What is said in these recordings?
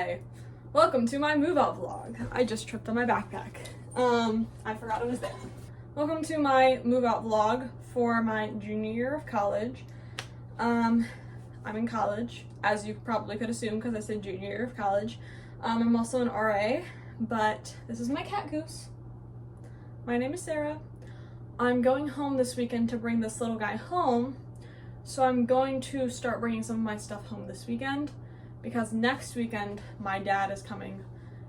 Hi, welcome to my move out vlog. I just tripped on my backpack. I forgot it was there. Welcome to my move out vlog for my junior year of college. I'm in college, as you probably could assume because I said junior year of college. I'm also an RA, but this is my cat Goose. My name is Sarah. I'm going home this weekend to bring this little guy home, so I'm going to start bringing some of my stuff home this weekend because next weekend my dad is coming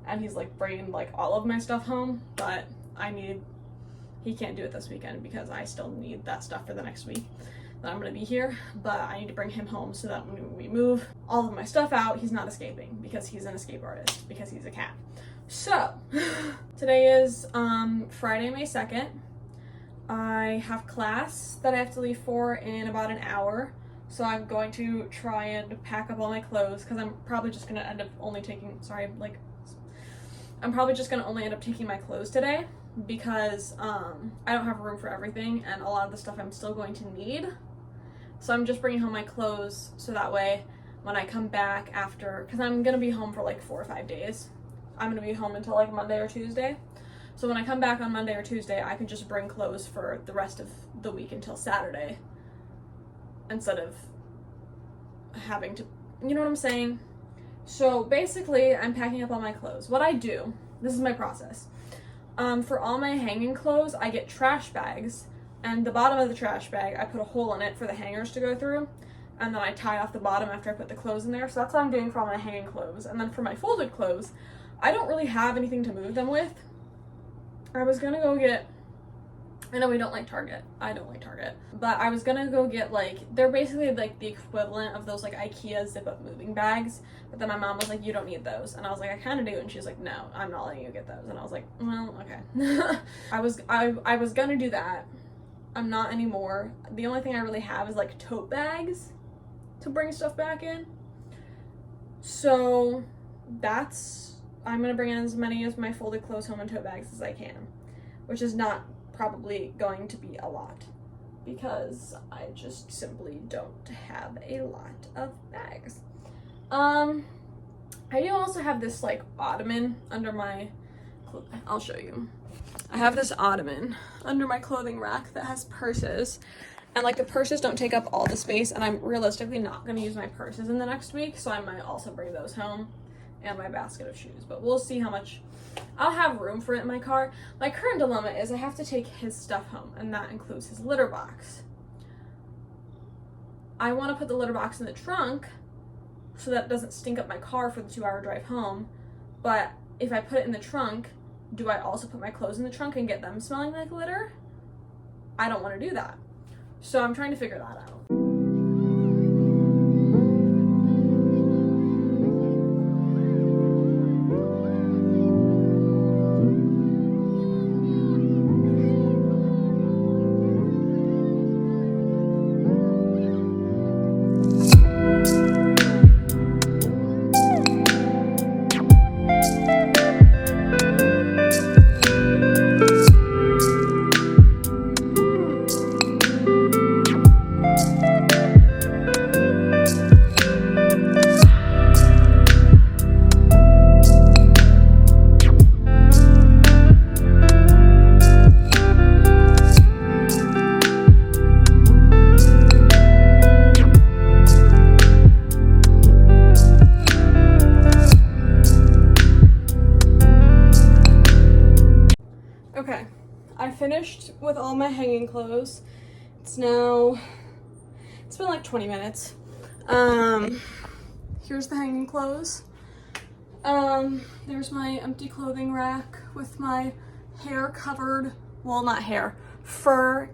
and he's like bringing like all of my stuff home, but he can't do it this weekend because I still need that stuff for the next week that I'm gonna be here, but I need to bring him home so that when we move all of my stuff out, he's not escaping because he's an escape artist because he's a cat. So today is Friday, May 2nd. I have class that I have to leave for in about an hour, so I'm going to try and pack up all my clothes because I'm probably just gonna end up only taking, I'm probably just gonna only end up taking my clothes today because I don't have room for everything and a lot of the stuff I'm still going to need. So I'm just bringing home my clothes so that way when I come back after, because I'm gonna be home for like 4 or 5 days. I'm gonna be home until like Monday or Tuesday. So when I come back on Monday or Tuesday, I can just bring clothes for the rest of the week until Saturday instead of having to, you know what I'm saying? So basically, I'm packing up all my clothes. What I do, this is my process. For all my hanging clothes, I get trash bags, and the bottom of the trash bag, I put a hole in it for the hangers to go through, and then I tie off the bottom after I put the clothes in there. So that's what I'm doing for all my hanging clothes. And then for my folded clothes, I don't really have anything to move them with. I was gonna go get, I know we don't like Target, I don't like Target, but I was gonna go get like, they're basically like the equivalent of those like IKEA zip up moving bags, but then my mom was like, you don't need those, and I was like, I kind of do, and she's like, no, I'm not letting you get those, and I was like, well, okay. I was gonna do that. I'm not anymore. The only thing I really have is like tote bags to bring stuff back in, so I'm gonna bring in as many of my folded clothes home in tote bags as I can, which is not probably going to be a lot because I just simply don't have a lot of bags. I do also have this like ottoman under my, I'll show you. I have this ottoman under my clothing rack that has purses, and like the purses don't take up all the space, and I'm realistically not gonna use my purses in the next week, so I might also bring those home and my basket of shoes, but we'll see how much I'll have room for it in my car. My current dilemma is I have to take his stuff home, and that includes his litter box. I want to put the litter box in the trunk so that it doesn't stink up my car for the 2-hour drive home, but if I put it in the trunk, do I also put my clothes in the trunk and get them smelling like litter? I don't want to do that, so I'm trying to figure that out. Okay, I finished with all my hanging clothes. It's been like 20 minutes. Here's the hanging clothes. There's my empty clothing rack with my hair covered, well, not hair,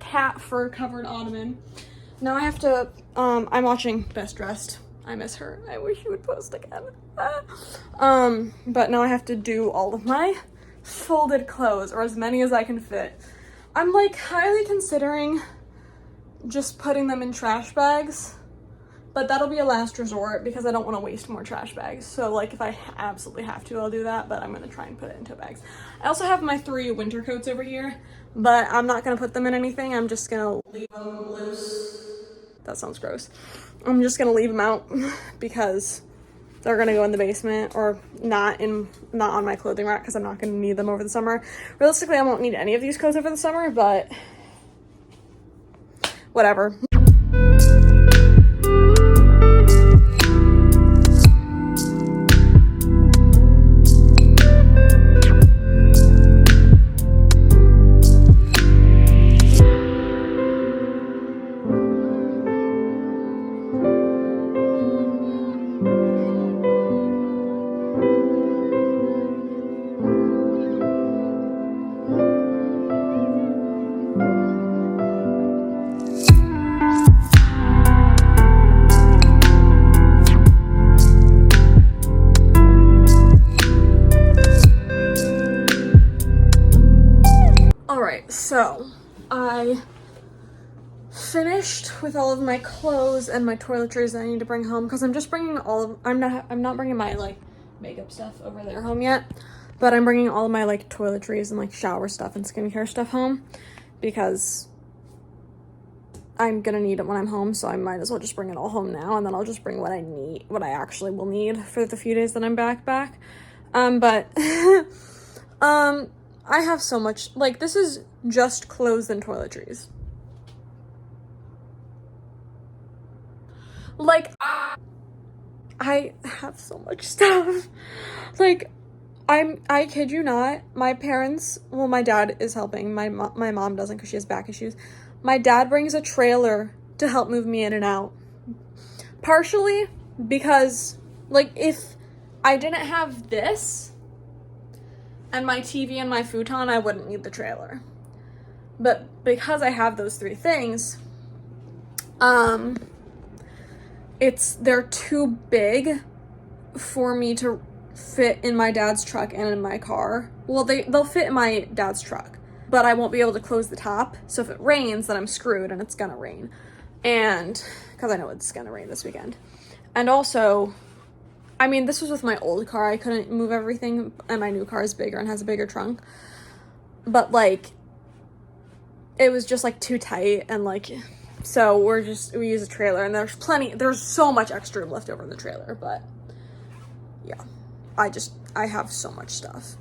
cat fur covered ottoman. Now I have to, I'm watching Best Dressed. I miss her. I wish she would post again. But now I have to do all of my folded clothes, or as many as I can fit. I'm like highly considering just putting them in trash bags, but that'll be a last resort because I don't want to waste more trash bags. So like if I absolutely have to, I'll do that, but I'm gonna try and put it into bags. I also have my 3 winter coats over here, but I'm not gonna put them in anything. I'm just gonna leave them loose. That sounds gross. I'm just gonna leave them out because They're gonna go in the basement, or not on my clothing rack, because I'm not gonna need them over the summer. Realistically, I won't need any of these clothes over the summer, but whatever. So I finished with all of my clothes and my toiletries that I need to bring home, because I'm just bringing I'm not bringing my like makeup stuff over there home yet, but I'm bringing all of my like toiletries and like shower stuff and skincare stuff home, because I'm gonna need it when I'm home, so I might as well just bring it all home now, and then I'll just bring what I actually will need for the few days that I'm back. But I have so much, like, this is just clothes and toiletries. Like, I have so much stuff. Like, I kid you not, my parents, well, my dad is helping, my mom doesn't because she has back issues. My dad brings a trailer to help move me in and out. Partially because, like, if I didn't have this and my TV and my futon, I wouldn't need the trailer. But because I have those three things, they're too big for me to fit in my dad's truck and in my car. Well, they'll fit in my dad's truck, but I won't be able to close the top. So if it rains, then I'm screwed, and it's gonna rain. And because I know it's gonna rain this weekend. And also, I mean, this was with my old car. I couldn't move everything, and my new car is bigger and has a bigger trunk. But, like, it was just, like, too tight, and, like, so we use a trailer, and there's so much extra room left over in the trailer, but, yeah. I have so much stuff.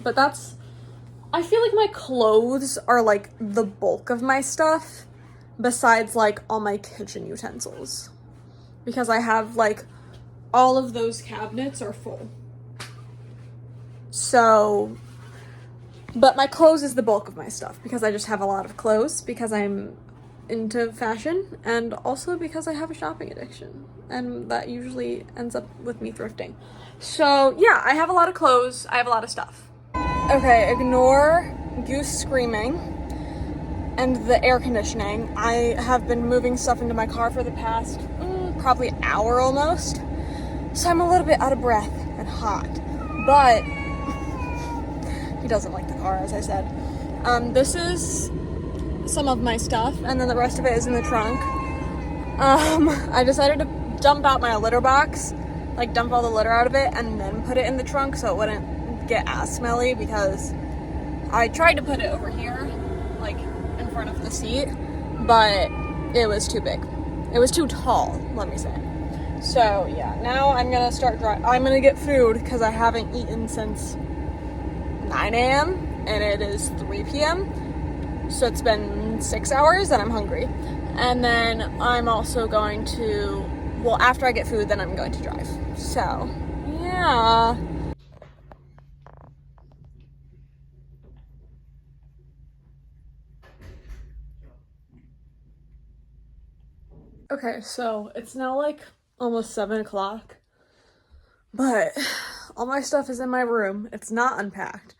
But I feel like my clothes are, like, the bulk of my stuff, besides, like, all my kitchen utensils. Because I have, like, all of those cabinets are full. So, but my clothes is the bulk of my stuff, because I just have a lot of clothes, because I'm into fashion, and also because I have a shopping addiction, and that usually ends up with me thrifting. So yeah, I have a lot of clothes, I have a lot of stuff. Okay, ignore Goose screaming and the air conditioning. I have been moving stuff into my car for the past probably hour almost. So I'm a little bit out of breath and hot, but he doesn't like the car, as I said. This is some of my stuff, and then the rest of it is in the trunk. I decided to dump out my litter box, like dump all the litter out of it, and then put it in the trunk so it wouldn't get as smelly, because I tried to put it over here, like in front of the seat, but it was too big. It was too tall, let me say. So yeah, now I'm gonna I'm gonna get food, because I haven't eaten since 9 a.m. and it is 3 p.m. So it's been 6 hours and I'm hungry. And then I'm also going to, well, after I get food, then I'm going to drive. So yeah. Okay, so it's now like almost 7 o'clock, but all my stuff is in my room. It's not unpacked,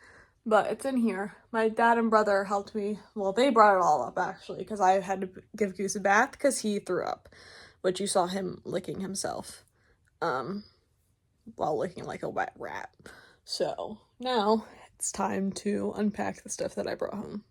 but it's in here. My dad and brother helped me. Well, they brought it all up, actually, because I had to give Goose a bath because he threw up, which you saw him licking himself while looking like a wet rat. So now it's time to unpack the stuff that I brought home.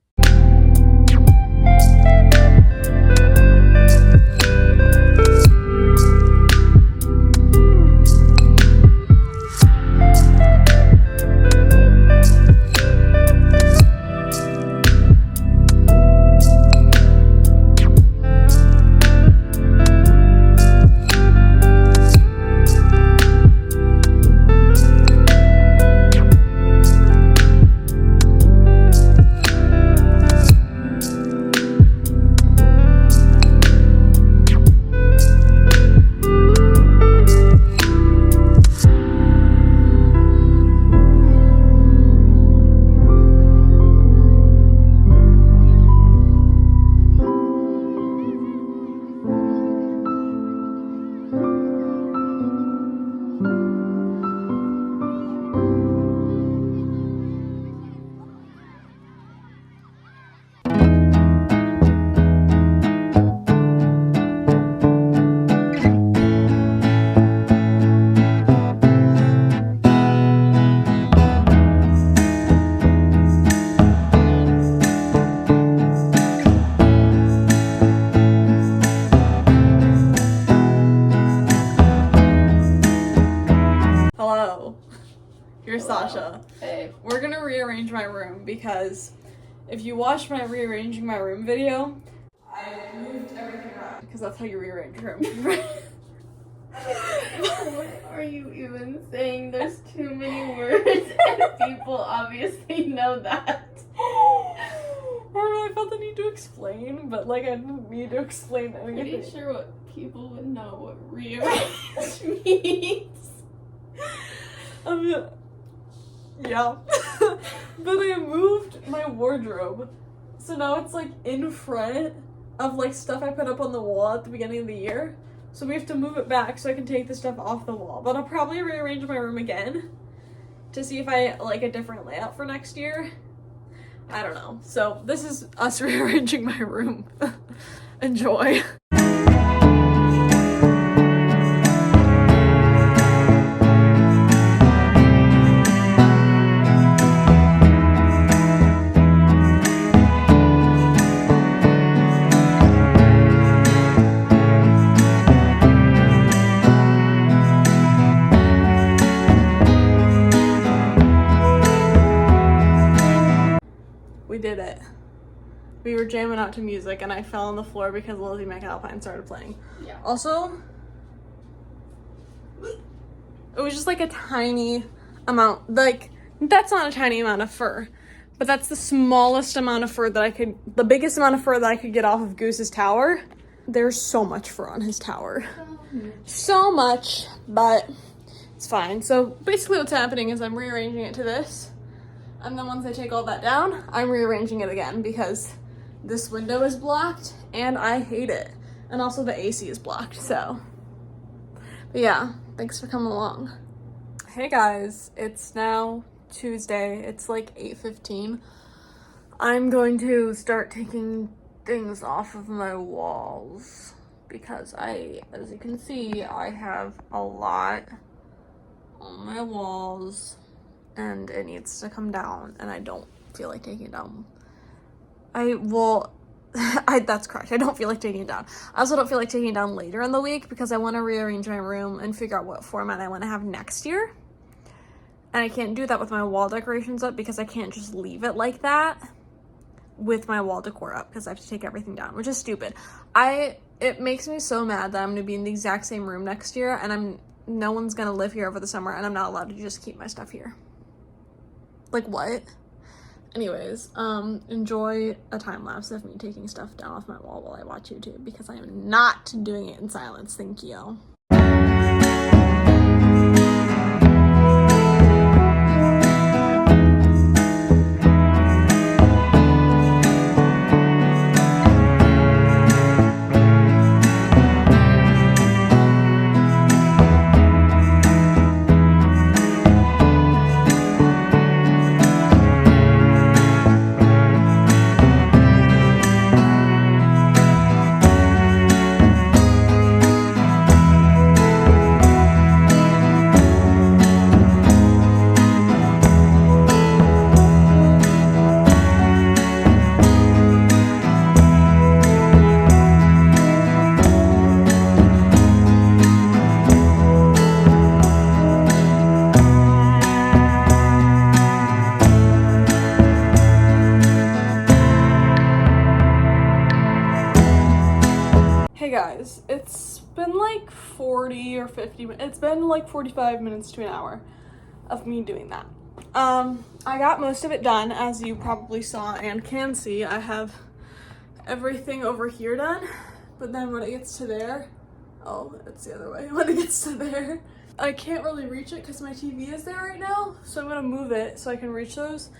You're Hello. Sasha. Hey. We're gonna rearrange my room because if you watch my rearranging my room video, I moved everything around because that's how you rearrange your room. What are you even saying? There's too many words and people obviously know that. I felt the need to explain, but like I didn't need to explain anything. Pretty sure what people would know what rearrange means. Yeah. But I moved my wardrobe. So now it's like in front of like stuff I put up on the wall at the beginning of the year. So we have to move it back so I can take the stuff off the wall. But I'll probably rearrange my room again to see if I like a different layout for next year. I don't know. So this is us rearranging my room. Enjoy. We did it. We were jamming out to music and I fell on the floor because Lizzie McAlpine started playing. Yeah. Also, it was just like a tiny amount. Like, that's not a tiny amount of fur, but that's the smallest amount of fur that I could, the biggest amount of fur that I could get off of Goose's tower. There's so much fur on his tower. So much, but it's fine. So basically what's happening is I'm rearranging it to this. And then once I take all that down, I'm rearranging it again because this window is blocked and I hate it. And also the AC is blocked, so. But yeah, thanks for coming along. Hey guys, it's now Tuesday. It's like 8:15. I'm going to start taking things off of my walls because as you can see, I have a lot on my walls. And it needs to come down, and I don't feel like taking it down. That's correct. I don't feel like taking it down. I also don't feel like taking it down later in the week because I want to rearrange my room and figure out what format I want to have next year. And I can't do that with my wall decorations up because I can't just leave it like that with my wall decor up because I have to take everything down, which is stupid. It makes me so mad that I'm going to be in the exact same room next year, and no one's going to live here over the summer, and I'm not allowed to just keep my stuff here. Like, what? Anyways, enjoy a time lapse of me taking stuff down off my wall while I watch YouTube because I am not doing it in silence. Thank you. Hey guys, it's been like 40 or 50 minutes. It's been like 45 minutes to an hour of me doing that. I got most of it done, as you probably saw and can see. I have everything over here done, but then when it gets to there, oh, it's the other way. When it gets to there, I can't really reach it because my TV is there right now, so I'm gonna move it so I can reach those.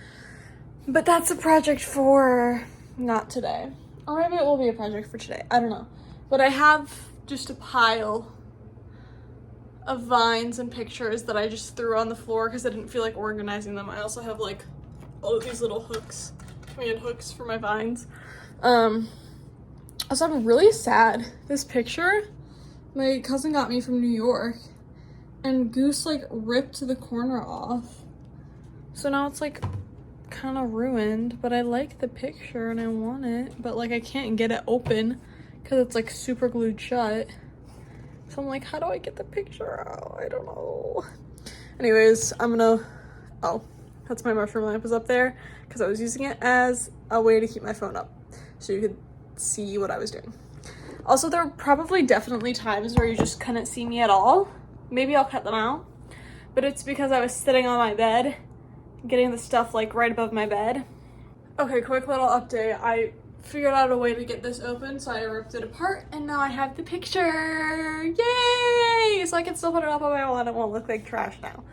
But that's a project for not today. Or maybe it will be a project for today. I don't know. But I have just a pile of vines and pictures that I just threw on the floor because I didn't feel like organizing them. I also have like all of these little hooks, command hooks for my vines. Also, I'm really sad. This picture, my cousin got me from New York, and Goose like ripped the corner off. So now it's like kind of ruined, but I like the picture and I want it, but like I can't get it open because it's like super glued shut. So I'm like, how do I get the picture out? I don't know. Anyways, I'm gonna Oh, that's my mushroom lamp is up there because I was using it as a way to keep my phone up so you could see what I was doing. Also, there were probably definitely times where you just couldn't see me at all. Maybe I'll cut them out, but it's because I was sitting on my bed getting the stuff like right above my bed. Okay, quick little update. I figured out a way to get this open, so I ripped it apart and now I have the picture. Yay! So I can still put it up on my wall and it won't look like trash now.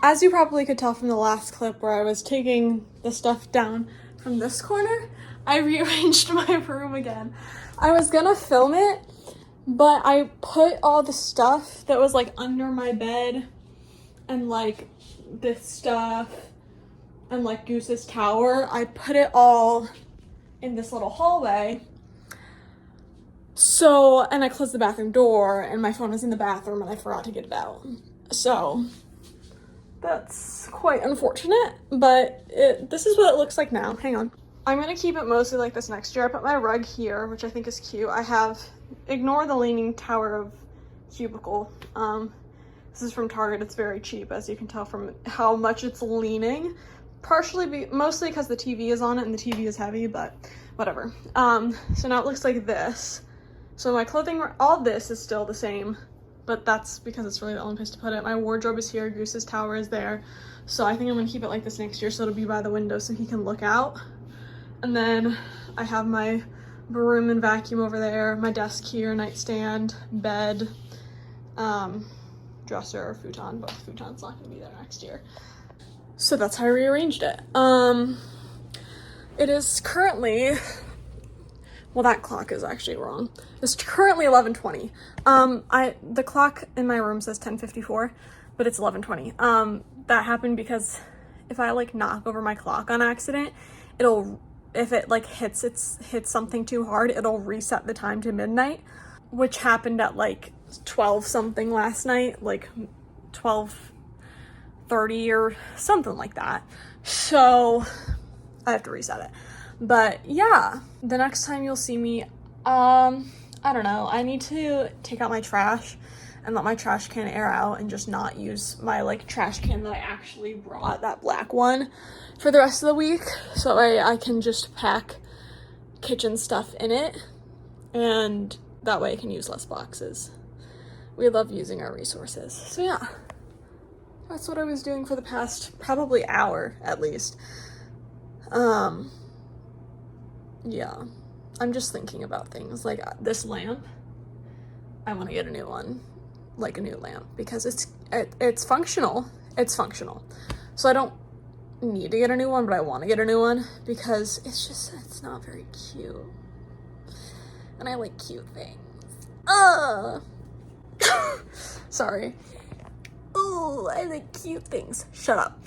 As you probably could tell from the last clip where I was taking the stuff down from this corner, I rearranged my room again. I was gonna film it, but I put all the stuff that was like under my bed and like this stuff and like Goose's tower, I put it all in this little hallway. So, and I closed the bathroom door and my phone was in the bathroom and I forgot to get it out. So that's quite unfortunate, but this is what it looks like now. Hang on. I'm gonna keep it mostly like this next year. I put my rug here, which I think is cute. I have, ignore the leaning tower of cubicle. This is from Target. It's very cheap, as you can tell from how much it's leaning. Mostly because the TV is on it and the TV is heavy, but whatever. So now it looks like this. So my clothing, all this is still the same, but that's because it's really the only place to put it. My wardrobe is here, Goose's tower is there. So I think I'm gonna keep it like this next year, so it'll be by the window so he can look out. And then I have my broom and vacuum over there, my desk here, nightstand, bed, dresser, futon, but futon's not gonna be there next year. So that's how I rearranged it. It is currently, well, that clock is actually wrong. It's currently 11:20. The clock in my room says 10:54, but it's 11:20. That happened because if I like knock over my clock on accident, if it like hits something too hard, it'll reset the time to midnight, which happened at like 12 something last night, like 12:30 or something like that. So I have to reset it. But yeah, the next time you'll see me, I don't know, I need to take out my trash and let my trash can air out and just not use my like trash can that I actually brought, that black one, for the rest of the week. So I can just pack kitchen stuff in it, and that way I can use less boxes. We love using our resources. So yeah, that's what I was doing for the past probably hour at least. Yeah, I'm just thinking about things like this lamp. I want to get a new one, like a new lamp, because it's functional. It's functional. So I don't need to get a new one, but I want to get a new one because it's not very cute. And I like cute things. Sorry. Oh, I like cute things. Shut up.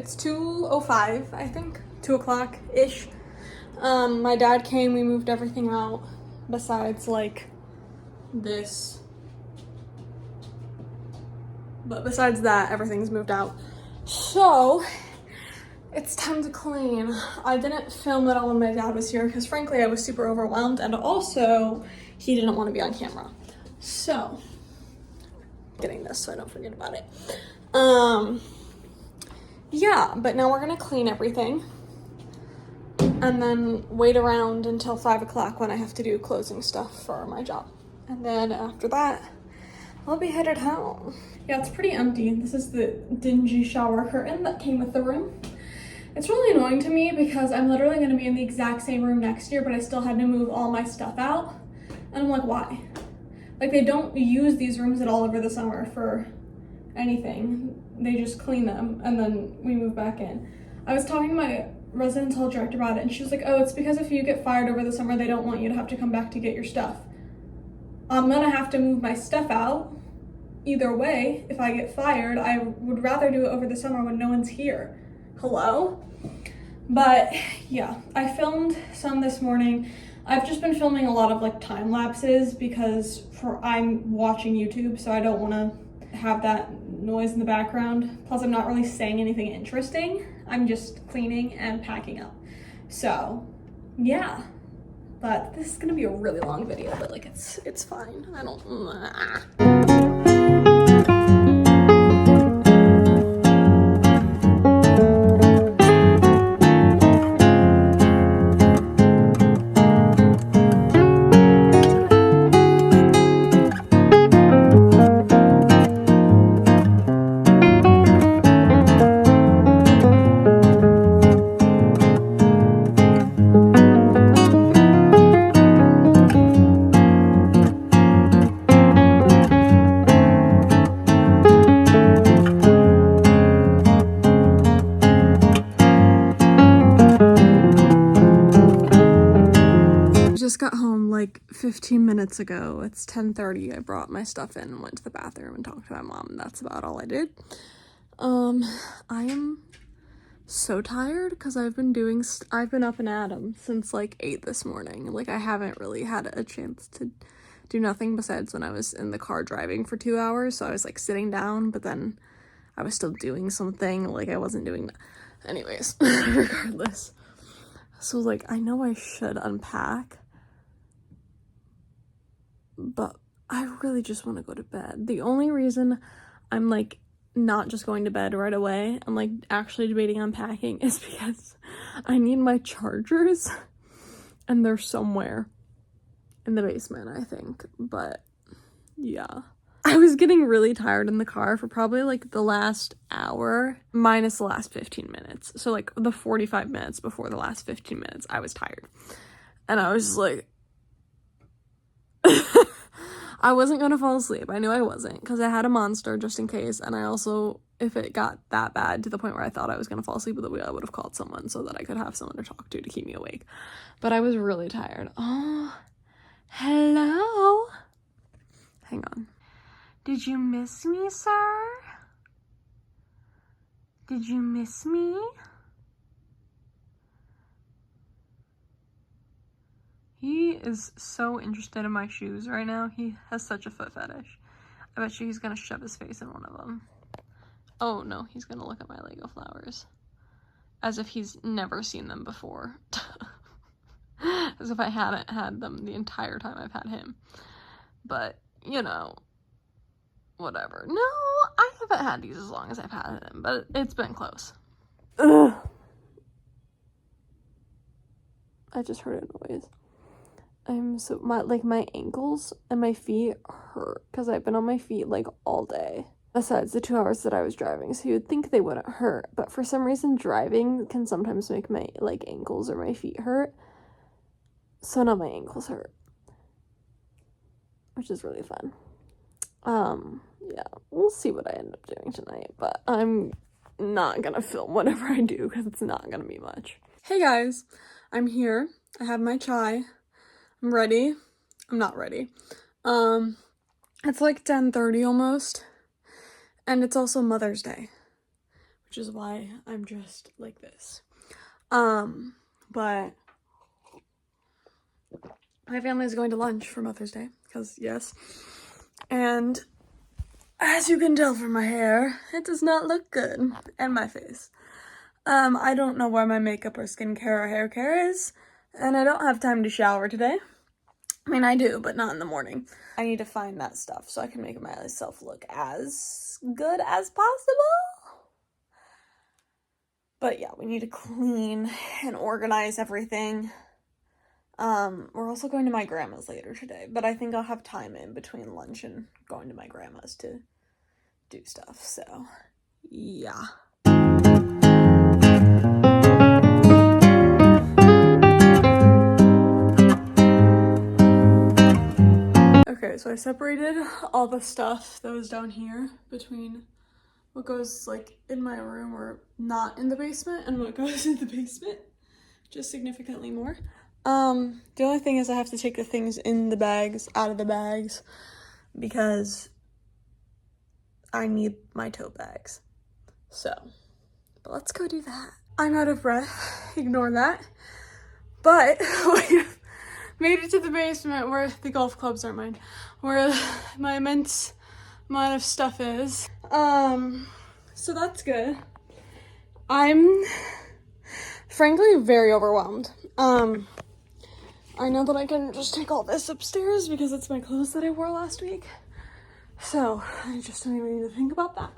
It's 2:05, I think, 2 o'clock-ish. My dad came, we moved everything out besides like this. But besides that, everything's moved out. So it's time to clean. I didn't film it all when my dad was here because frankly I was super overwhelmed, and also he didn't want to be on camera. So getting this so I don't forget about it. Yeah, but now we're gonna clean everything and then wait around until 5 o'clock when I have to do closing stuff for my job. And then after that, I'll be headed home. Yeah, it's pretty empty. This is the dingy shower curtain that came with the room. It's really annoying to me because I'm literally gonna be in the exact same room next year, but I still had to move all my stuff out. And I'm like, why? Like, they don't use these rooms at all over the summer for anything. They just clean them and then we move back in. I was talking to my residence hall director about it and she was like, oh, it's because if you get fired over the summer, they don't want you to have to come back to get your stuff. I'm gonna have to move my stuff out either way. If I get fired, I would rather do it over the summer when no one's here. Hello? But yeah, I filmed some this morning. I've just been filming a lot of like time lapses because I'm watching YouTube, so I don't want to have that noise in the background. Plus I'm not really saying anything interesting. I'm just cleaning and packing up. So yeah, but this is gonna be a really long video, but like it's fine. I don't. Just got home like 15 minutes ago. It's 10:30. I brought my stuff in and went to the bathroom and talked to my mom. That's about all I did. I am so tired because I've been up and at 'em since like 8 this morning. Like I haven't really had a chance to do nothing besides when I was in the car driving for 2 hours. So I was like sitting down, but then I was still doing something. Like I wasn't doing that. Anyways, regardless. So like I know I should unpack, but I really just want to go to bed. The only reason I'm like not just going to bed right away, I'm like actually debating unpacking, is because I need my chargers and they're somewhere in the basement, I think. But yeah, I was getting really tired in the car for probably like the last hour minus the last 15 minutes. So like the 45 minutes before the last 15 minutes, I was tired. And I was just like, I wasn't gonna fall asleep. I knew I wasn't because I had a Monster just in case. And I also, if it got that bad to the point where I thought I was gonna fall asleep with the wheel, I would have called someone so that I could have someone to talk to keep me awake. But I was really tired. Oh, hello. Hang on. Did you miss me, sir? Did you miss me? He is so interested in my shoes right now. He has such a foot fetish. I bet you he's gonna shove his face in one of them. Oh no, he's gonna look at my Lego flowers. As if he's never seen them before. As if I hadn't had them the entire time I've had him. But, you know, whatever. No, I haven't had these as long as I've had them, but it's been close. Ugh. I just heard a noise. My ankles and my feet hurt because I've been on my feet like all day. Besides the 2 hours that I was driving, so you'd think they wouldn't hurt, but for some reason driving can sometimes make my like ankles or my feet hurt. So now my ankles hurt, which is really fun. Yeah, we'll see what I end up doing tonight, but I'm not gonna film whatever I do because it's not gonna be much. Hey guys, I'm here. I have my chai. I'm ready. I'm not ready. It's like 10:30 almost, and it's also Mother's Day, which is why I'm dressed like this. But my family is going to lunch for Mother's Day, because yes. And as you can tell from my hair, it does not look good, and my face. I don't know where my makeup or skincare or hair care is, and I don't have time to shower today. I mean, I do, but not in the morning. I need to find that stuff so I can make myself look as good as possible. But yeah, we need to clean and organize everything. We're also going to my grandma's later today, but I think I'll have time in between lunch and going to my grandma's to do stuff, so yeah. Okay, so I separated all the stuff that was down here between what goes like in my room or not in the basement and what goes in the basement, just significantly more. The only thing is I have to take the things in the bags out of the bags because I need my tote bags. So, but let's go do that. I'm out of breath, ignore that. But we've made it to the basement where the golf clubs are mine, where my immense amount of stuff is. So that's good. I'm frankly very overwhelmed. I know that I can just take all this upstairs because it's my clothes that I wore last week. So I just don't even need to think about that.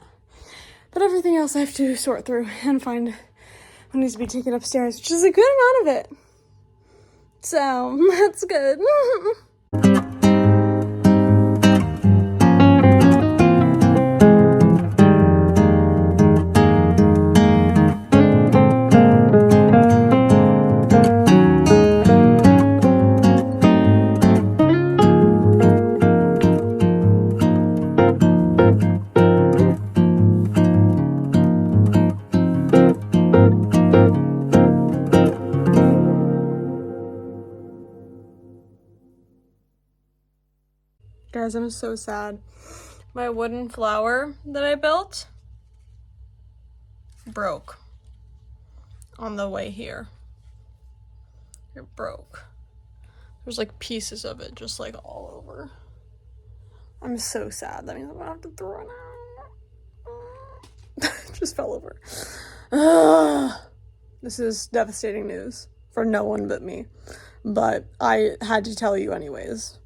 But everything else I have to sort through and find what needs to be taken upstairs, which is a good amount of it. So that's good. Guys, I'm so sad. My wooden flower that I built broke on the way here. It broke. There's like pieces of it just like all over. I'm so sad. That means I'm gonna have to throw it out. It just fell over. This is devastating news for no one but me. But I had to tell you anyways.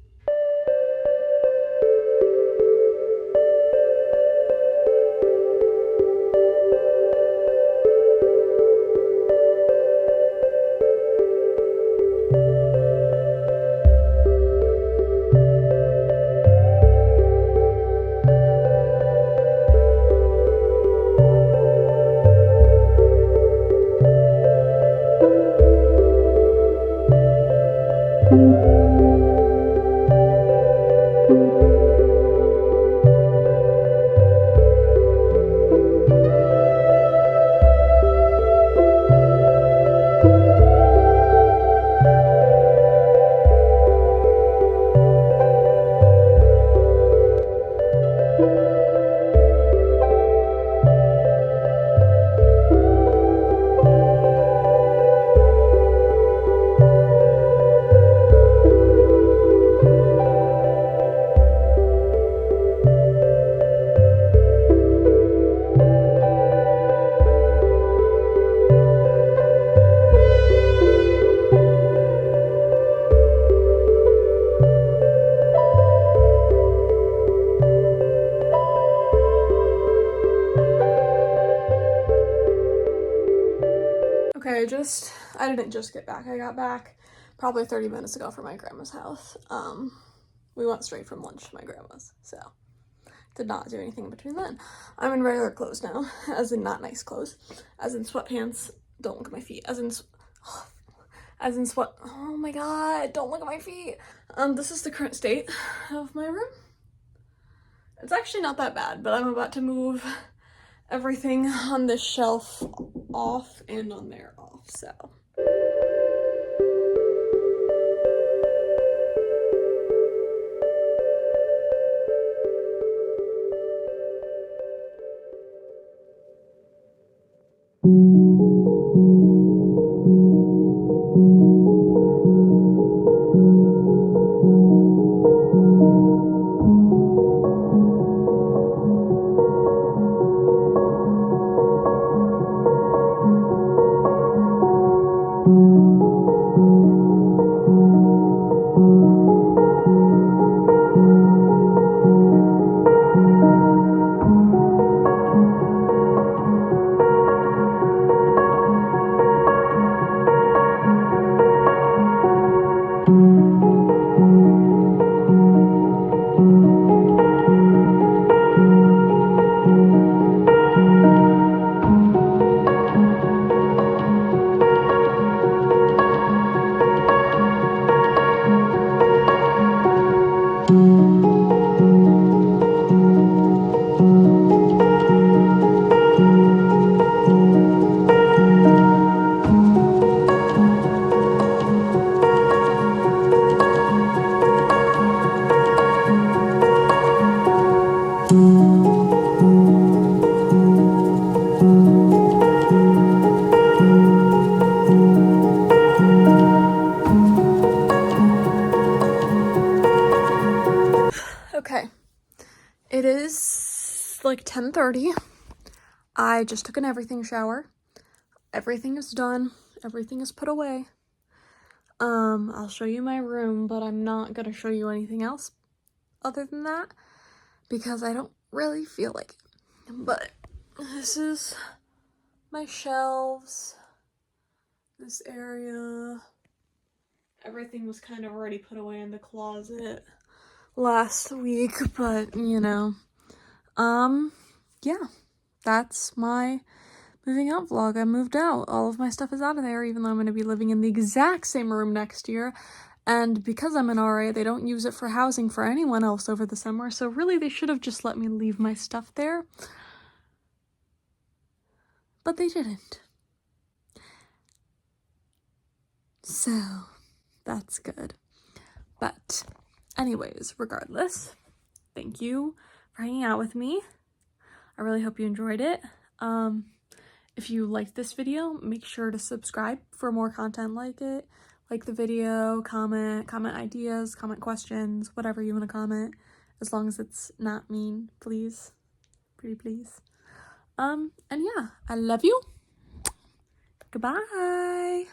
I didn't just get back. I got back probably 30 minutes ago from my grandma's house. We went straight from lunch to my grandma's, so did not do anything between then. I'm in regular clothes now, as in not nice clothes, as in sweatpants. Don't look at my feet. Oh my god, don't look at my feet. This is the current state of my room. It's actually not that bad, but I'm about to move everything on this shelf off and on there off, so. Okay, it is like 10:30. I just took an everything shower. Everything is done. Everything is put away. I'll show you my room, but I'm not gonna show you anything else other than that because I don't really feel like it. But this is my shelves, this area. Everything was kind of already put away in the closet last week, but you know, yeah, that's my moving out vlog. I moved out. All of my stuff is out of there, even though I'm going to be living in the exact same room next year. And because I'm an RA, they don't use it for housing for anyone else over the summer. So really, they should have just let me leave my stuff there. But they didn't. So that's good. But anyways, regardless, thank you for hanging out with me. I really hope you enjoyed it. If you liked this video, make sure to subscribe for more content like it. Like the video, comment ideas, comment questions, whatever you want to comment, as long as it's not mean, please. Pretty please. And yeah, I love you. Goodbye.